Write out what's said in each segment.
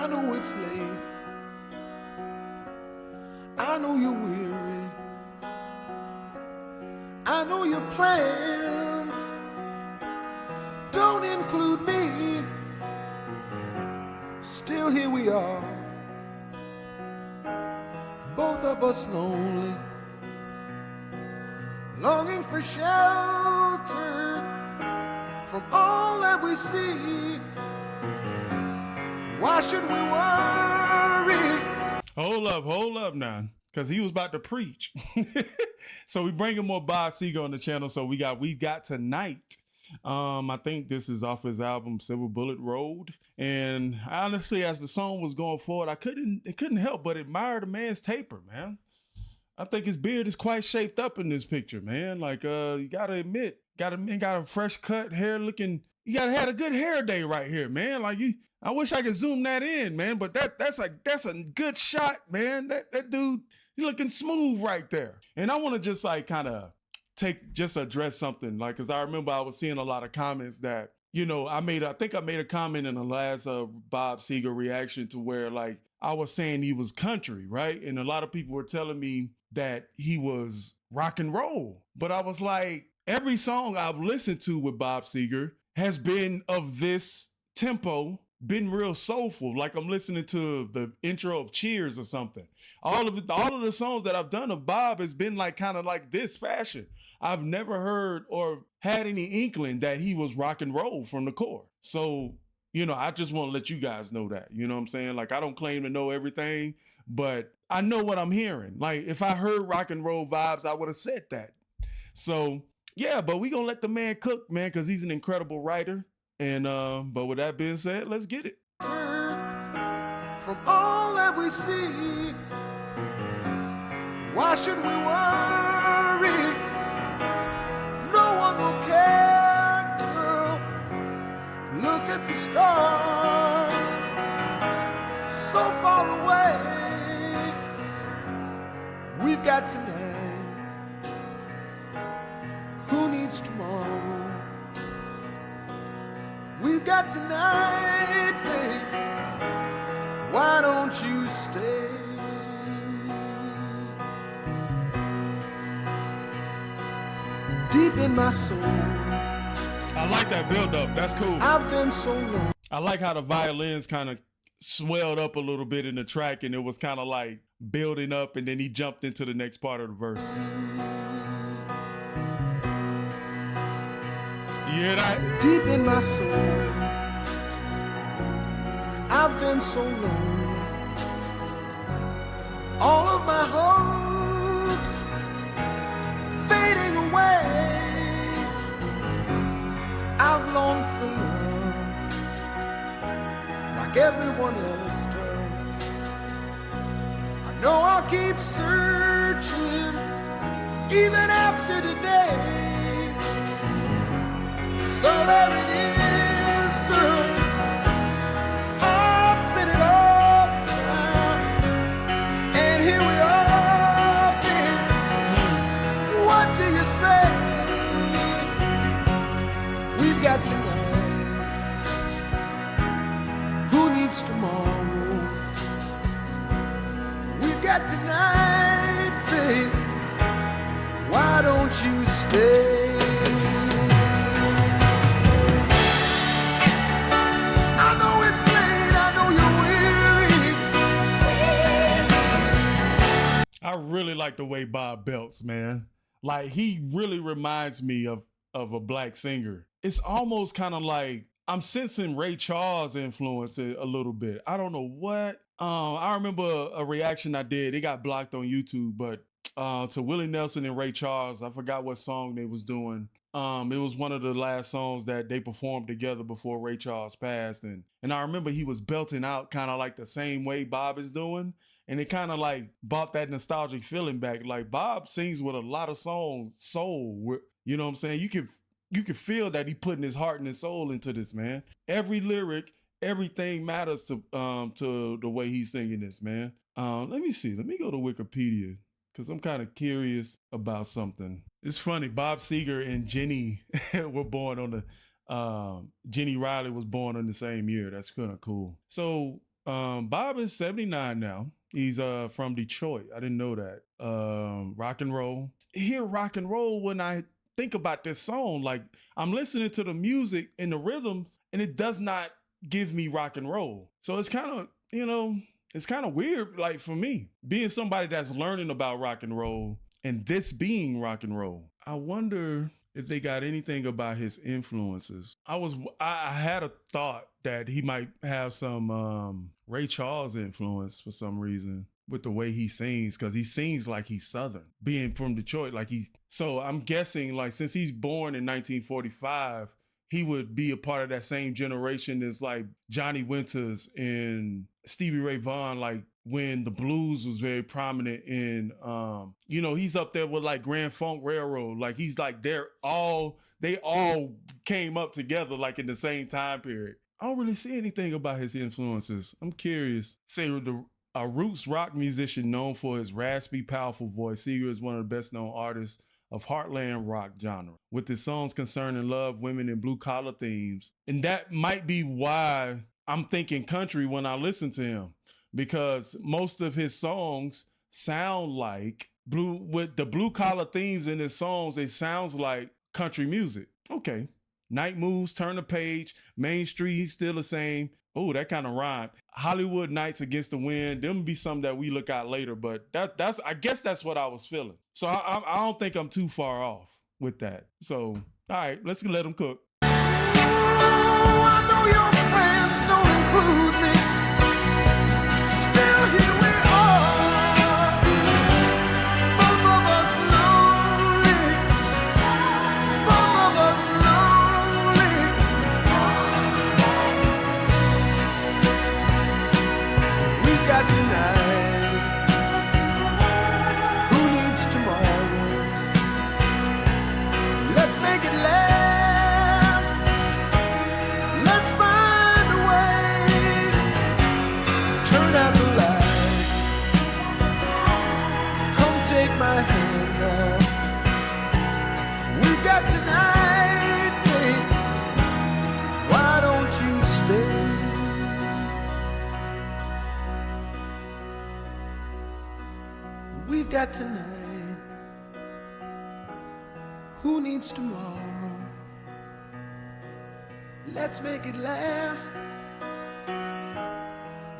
I know it's late. I know you're weary. I know your plans don't include me. Still here we are, both of us lonely, longing for shelter from all that we see. Why should we worry? Hold up now, because he was about to preach. So we bringing more Bob Seger on the channel. So we got Tonight. I think this is off his album Silver Bullet Road. And honestly, as the song was going forward, I couldn't help but admire the man's taper, man. I think his beard is quite shaped up in this picture, man. Like, you gotta admit, got a fresh cut, hair looking. You gotta have a good hair day right here, man. Like I wish I could zoom that in, man. But that's a good shot, man. That dude, he looking smooth right there. And I want to just like kind of address something, like, cause I remember I was seeing a lot of comments that, you know, I think I made a comment in the last Bob Seger reaction to where like I was saying he was country, right? And a lot of people were telling me that he was rock and roll. But I was like, every song I've listened to with Bob Seger has been of this tempo, been real soulful. Like I'm listening to the intro of Cheers or something. All of the songs that I've done of Bob has been like kind of like this fashion. I've never heard or had any inkling that he was rock and roll from the core. So, you know, I just want to let you guys know that, you know what I'm saying? Like I don't claim to know everything, but I know what I'm hearing. Like if I heard rock and roll vibes, I would have said that. So yeah, but we gonna let the man cook, man, because he's an incredible writer. And but with that being said, let's get it. From all that we see, why should we worry? No one will care, girl. Look at the stars, so far away. We've got tonight. Who needs tomorrow? We've got tonight, babe. Why don't you stay? Deep in my soul, I like that build up. That's cool. I've been so long. I like how the violins kind of swelled up a little bit in the track, and it was kind of like building up, and then he jumped into the next part of the verse. Yeah, that. Deep in my soul, I've been so lonely. All of my hopes fading away. I've longed for love like everyone else does. I know I'll keep searching even after today. So there it is, girl. I've said it all down, and here we are, babe. What do you say? We've got tonight. Who needs tomorrow? We've got tonight, babe. Why don't you stay? I really like the way Bob belts, man. Like he really reminds me of a black singer. It's almost kind of like I'm sensing Ray Charles influence a little bit. I don't know what. I remember a reaction I did. It got blocked on YouTube, but to Willie Nelson and Ray Charles, I forgot what song they was doing. It was one of the last songs that they performed together before Ray Charles passed, and I remember he was belting out kind of like the same way Bob is doing. And it kind of like brought that nostalgic feeling back. Like Bob sings with a lot of soul. You know what I'm saying? You can feel that he putting his heart and his soul into this, man. Every lyric, everything matters to the way he's singing this, man. Let me see. Let me go to Wikipedia because I'm kind of curious about something. It's funny. Bob Seger and Jenny were born on the Jenny Riley was born in the same year. That's kind of cool. So Bob is 79 now. He's from Detroit. I didn't know that. Rock and roll. Hear rock and roll when I think about this song. Like I'm listening to the music and the rhythms, and it does not give me rock and roll. So it's kind of, it's kind of weird, like for me, being somebody that's learning about rock and roll and this being rock and roll. I wonder if they got anything about his influences. I had a thought that he might have some Ray Charles influence for some reason with the way he sings, because he sings like he's Southern, being from Detroit. So I'm guessing, like, since he's born in 1945, he would be a part of that same generation as like Johnny Winters and Stevie Ray Vaughan, like when the blues was very prominent in he's up there with like Grand Funk Railroad. Like he's like they all came up together like in the same time period. I don't really see anything about his influences. I'm curious. Say a roots rock musician known for his raspy, powerful voice, Seger is one of the best known artists of heartland rock genre, with his songs concerning love, women, and blue collar themes. And that might be why I'm thinking country when I listen to him, because most of his songs sound like with the blue collar themes in his songs. It sounds like country music. Okay. Night Moves, Turn the Page, Main Street, He's Still the Same. Oh, that kind of rhyme. Hollywood Nights Against the Wind. Them be something that we look at later, but that's I guess that's what I was feeling. So I don't think I'm too far off with that. So, all right, let's let him cook. Oh, I know your plans don't include me. Still here we are, both of us lonely, both of us lonely. We've got tonight. Who needs tomorrow? Let's make it last. Let's find a way. Turn out the light. Come take my hand now. We've got tonight, babe. Why don't you stay? We've got tonight. Who needs tomorrow? Let's make it last.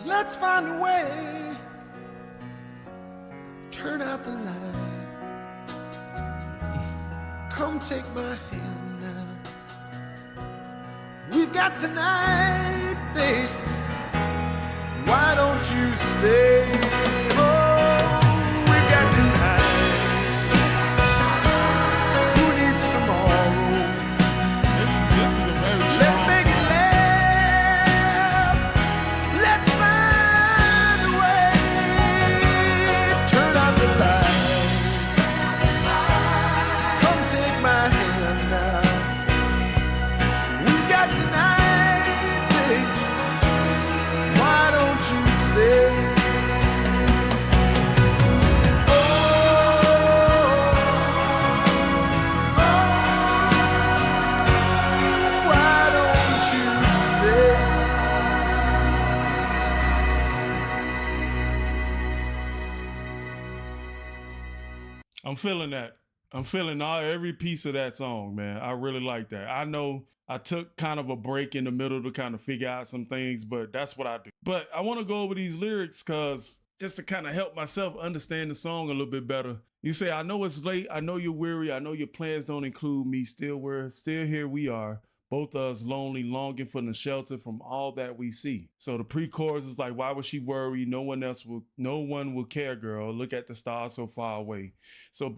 Let's find a way. Turn out the light. Come take my hand now. We've got tonight, babe. Why don't you stay? Oh, we've got tonight. Who needs tomorrow? This is a very Let's strong make it song. last. Let's find a way. Turn out the light. Come take my hand now. We've got tonight, babe. Why don't you stay? Why don't you stay? I'm feeling that. I'm feeling every piece of that song, man. I really like that. I know I took kind of a break in the middle to kind of figure out some things, but that's what I do. But I want to go over these lyrics because just to kind of help myself understand the song a little bit better. You say, I know it's late. I know you're weary. I know your plans don't include me. Still here we are. Both of us lonely, longing for the shelter from all that we see. So the pre-chorus is like, why would she worry? No one will care, girl. Look at the stars so far away. So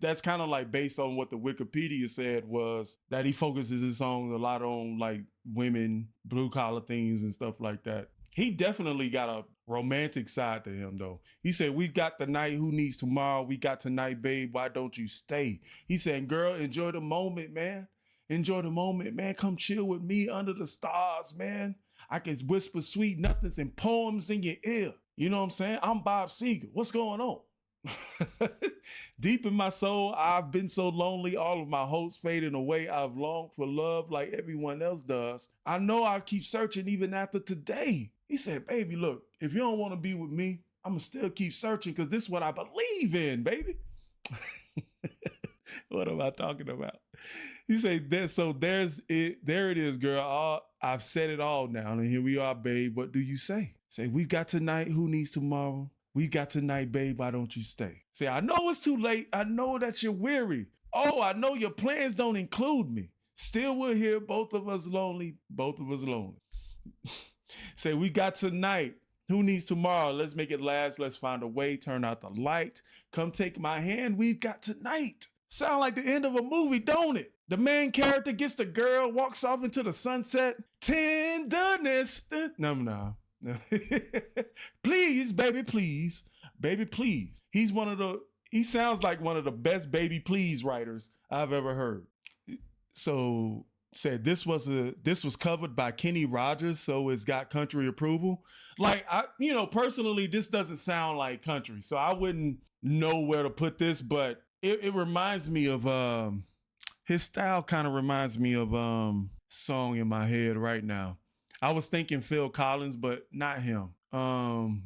that's kind of like based on what the Wikipedia said, was that he focuses his songs a lot on like women, blue collar themes and stuff like that. He definitely got a romantic side to him though. He said, we got the night, who needs tomorrow? We got tonight, babe, why don't you stay? He said, girl, enjoy the moment, man. Enjoy the moment, man. Come chill with me under the stars, man. I can whisper sweet nothings and poems in your ear. You know what I'm saying? I'm Bob Seger. What's going on? Deep in my soul, I've been so lonely. All of my hopes fading away. I've longed for love like everyone else does. I know I'll keep searching even after today. He said, baby, look, if you don't want to be with me, I'm going to still keep searching because this is what I believe in, baby. What am I talking about? He said, there it is, girl. I've said it all now. And here we are, babe. What do you say? Say, we've got tonight. Who needs tomorrow? We got tonight, babe. Why don't you stay? Say, I know it's too late. I know that you're weary. Oh, I know your plans don't include me. Still, we're here. Both of us lonely. Both of us lonely. Say, we got tonight. Who needs tomorrow? Let's make it last. Let's find a way. Turn out the light. Come take my hand. We've got tonight. Sound like the end of a movie, don't it? The main character gets the girl, walks off into the sunset. Tenderness. No. Please, baby, please. Baby, please. He sounds like one of the best baby please writers I've ever heard. So said this was covered by Kenny Rogers, so it's got country approval. Like, personally, this doesn't sound like country, so I wouldn't know where to put this, but it reminds me of his style kind of reminds me of song in my head right now. I was thinking Phil Collins, but not him.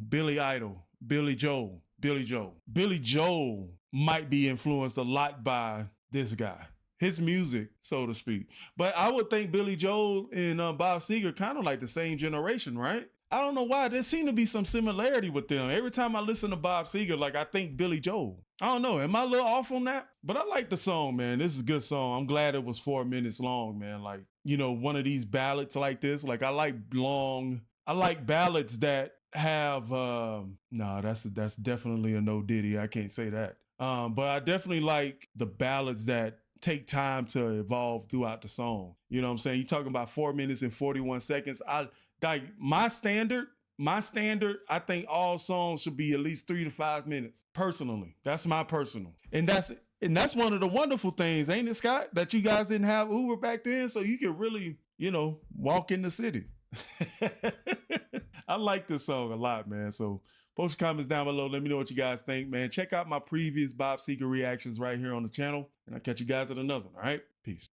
Billy Idol, Billy Joel. Billy Joel might be influenced a lot by this guy. His music, so to speak. But I would think Billy Joel and Bob Seger kind of like the same generation, right? I don't know why. There seemed to be some similarity with them. Every time I listen to Bob Seger, like I think Billy Joel. I don't know. Am I a little off on that? But I like the song, man. This is a good song. I'm glad it was 4 minutes long, man. Like, one of these ballads like this. Like I like ballads that have that's definitely a no Diddy. I can't say that. But I definitely like the ballads that take time to evolve throughout the song. You know what I'm saying? You're talking about 4 minutes and 41 seconds. My standard, I think all songs should be at least 3 to 5 minutes. Personally, that's my personal. And that's one of the wonderful things, ain't it, Scott? That you guys didn't have Uber back then, so you could really, walk in the city. I like this song a lot, man. So post your comments down below. Let me know what you guys think, man. Check out my previous Bob Seger reactions right here on the channel. And I'll catch you guys at another one, all right? Peace.